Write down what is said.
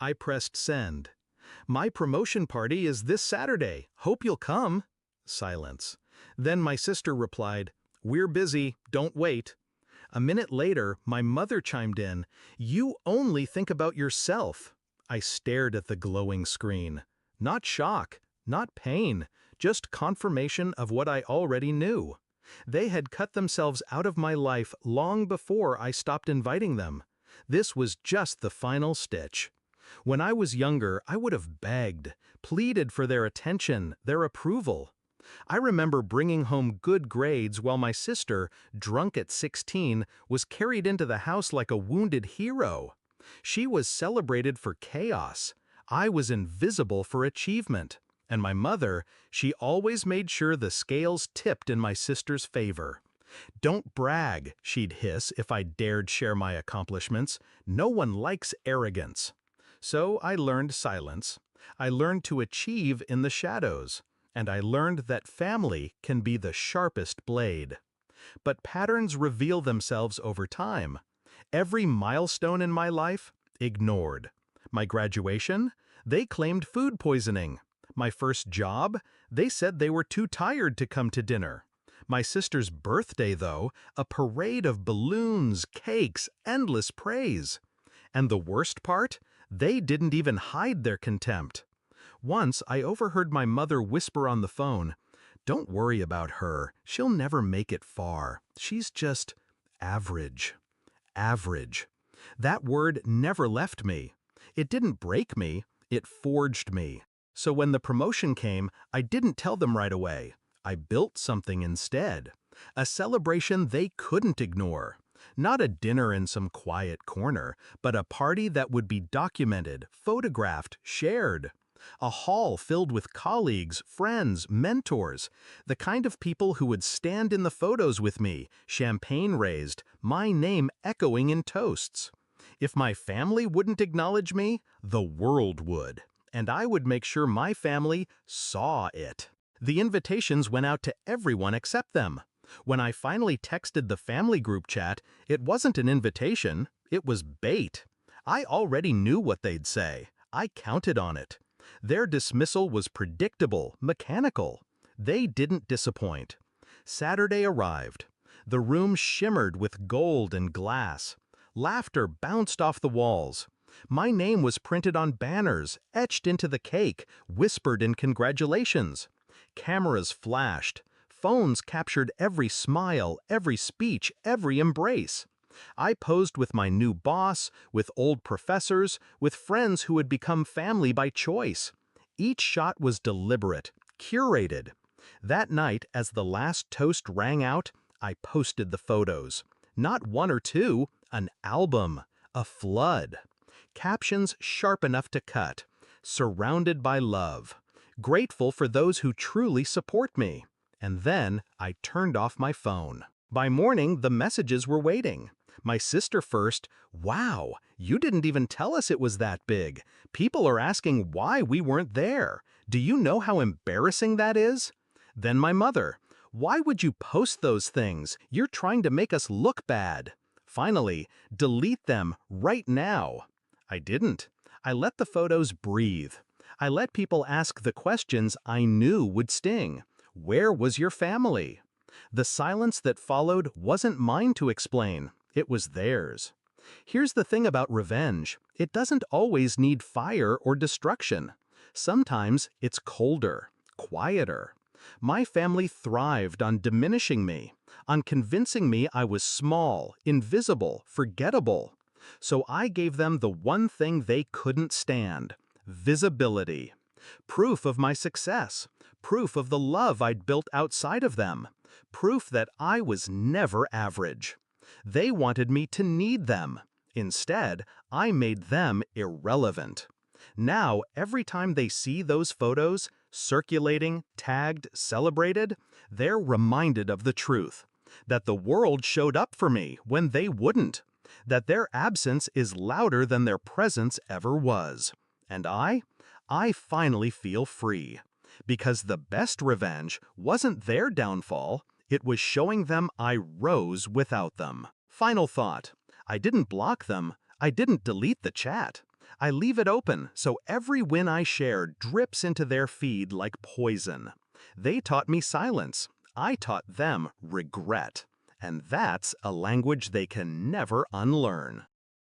I pressed send. My promotion party is this Saturday. Hope you'll come. Silence. Then my sister replied, "We're busy, don't wait." A minute later, my mother chimed in, "You only think about yourself." I stared at the glowing screen. Not shock, not pain, just confirmation of what I already knew. They had cut themselves out of my life long before I stopped inviting them. This was just the final stitch. When I was younger, I would have begged, pleaded for their attention, their approval. I remember bringing home good grades while my sister, drunk at 16, was carried into the house like a wounded hero. She was celebrated for chaos. I was invisible for achievement. And my mother, she always made sure the scales tipped in my sister's favor. "Don't brag," she'd hiss if I dared share my accomplishments. "No one likes arrogance." So I learned silence. I learned to achieve in the shadows. And I learned that family can be the sharpest blade. But patterns reveal themselves over time. Every milestone in my life, ignored. My graduation, they claimed food poisoning. My first job, they said they were too tired to come to dinner. My sister's birthday, though, a parade of balloons, cakes, endless praise. And the worst part, they didn't even hide their contempt. Once, I overheard my mother whisper on the phone, "Don't worry about her. She'll never make it far. She's just average." Average. That word never left me. It didn't break me, it forged me. So when the promotion came, I didn't tell them right away. I built something instead. A celebration they couldn't ignore. Not a dinner in some quiet corner, but a party that would be documented, photographed, shared. A hall filled with colleagues, friends, mentors, the kind of people who would stand in the photos with me, champagne raised, my name echoing in toasts. If my family wouldn't acknowledge me, the world would. And I would make sure my family saw it. The invitations went out to everyone except them. When I finally texted the family group chat, it wasn't an invitation, it was bait. I already knew what they'd say. I counted on it. Their dismissal was predictable, mechanical. They didn't disappoint. Saturday arrived. The room shimmered with gold and glass. Laughter bounced off the walls. My name was printed on banners, etched into the cake, whispered in congratulations. Cameras flashed. Phones captured every smile, every speech, every embrace. I posed with my new boss, with old professors, with friends who had become family by choice. Each shot was deliberate, curated. That night, as the last toast rang out, I posted the photos. Not one or two, an album, a flood. Captions sharp enough to cut. Surrounded by love. Grateful for those who truly support me. And then I turned off my phone. By morning, the messages were waiting. My sister first, "Wow, you didn't even tell us it was that big. People are asking why we weren't there. Do you know how embarrassing that is?" Then my mother, "Why would you post those things? You're trying to make us look bad." Finally, "Delete them right now." I didn't. I let the photos breathe. I let people ask the questions I knew would sting. Where was your family? The silence that followed wasn't mine to explain. It was theirs. Here's the thing about revenge. It doesn't always need fire or destruction. Sometimes it's colder, quieter. My family thrived on diminishing me, on convincing me I was small, invisible, forgettable. So I gave them the one thing they couldn't stand: visibility. Proof of my success. Proof of the love I'd built outside of them. Proof that I was never average. They wanted me to need them. Instead, I made them irrelevant. Now, every time they see those photos, circulating, tagged, celebrated, they're reminded of the truth. That the world showed up for me when they wouldn't. That their absence is louder than their presence ever was. And I finally feel free. Because the best revenge wasn't their downfall, it was showing them I rose without them. Final thought. I didn't block them. I didn't delete the chat. I leave it open so every win I share drips into their feed like poison. They taught me silence. I taught them regret. And that's a language they can never unlearn.